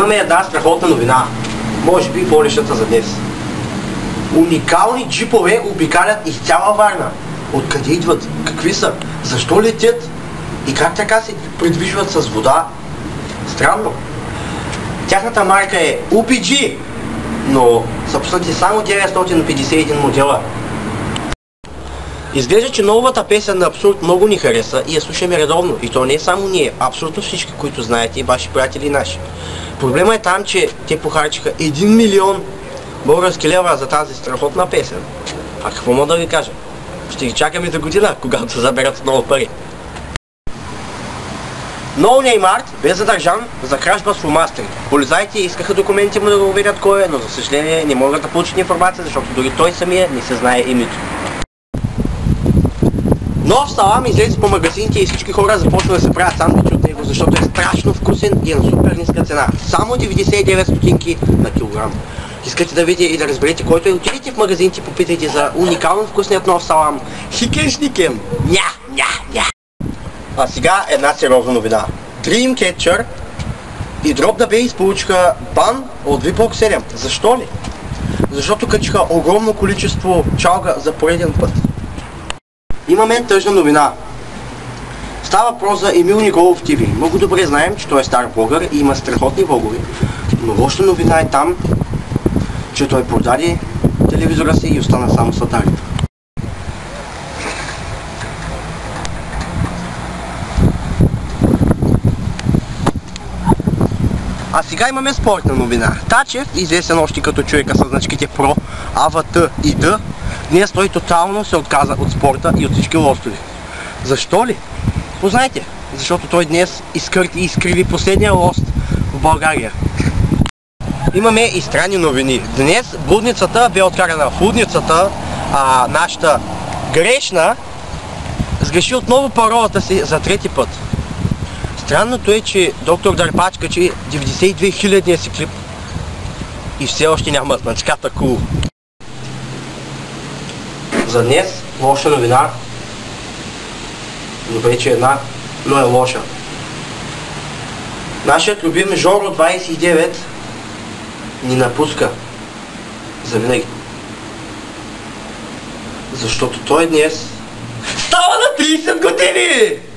Имаме една страхотна новина. Може би по-лешата за днес. Уникални джипове обикалят из цяла Варна. Откъде идват? Какви са? Защо летят? И как така се придвижват с вода? Странно. Тяхната марка е UPG, но са пуснати само 951 модела. Изглежда, че новата песен на Абсурд много ни хареса и я слушаме редовно. И то не е само ние, абсолютно всички, които знаете и ваши приятели и наши. Проблема е там, че те похарчиха 1 милион български лева за тази страхотна песен. А какво мога да ви кажа? Ще ги чакаме за година, когато заберат отново пари. No Name Art бе задържан за кражба с фломастери. Полицаите искаха документите му да го уверят кой е, но за съжаление не могат да получат информация, защото дори той самия не се знае името. Нов салам излезе по магазините и всички хора започват да се правят сандвичи от него, защото е страшно вкусен и е на супер ниска цена. Само 99 стотинки на килограм. Искате да видите и да разберете който е, отидете в магазините и попитайте за уникално вкусният нов салам. Хикен-шникен! Ня! А сега една сериозна новина. Dreamcatcher и Drop the Bass получиха бан от VPOG 7. Защо ли? Защото качиха огромно количество чалга за пореден път. Имаме тъжна новина. Става въпрос за Емил Николов ТВ. Много добре знаем, че той е стар блогър и има страхотни влогове. Но лоша новина е там, че той продаде телевизора си и остана само с атарите. А сега имаме спортна новина. Тачев, известен още като човека с значките Pro, АВТ и Д, днес той тотално се отказа от спорта и от всички лостове. Защо ли? Познайте, защото той днес изкърти и изкриви последния лост в България. Имаме и странни новини. Днес блудницата бе откарана в лудницата, а нашата грешна сгреши отново паролата си за трети път. Странното е, че доктор Дърпач качи 92 000-ния си клип и все още няма значката cool. За днес лоша новина, добре, че една, но е лоша. Нашият любим Жоро 29 ни напуска завинаги. Защото той днес става на 30 години!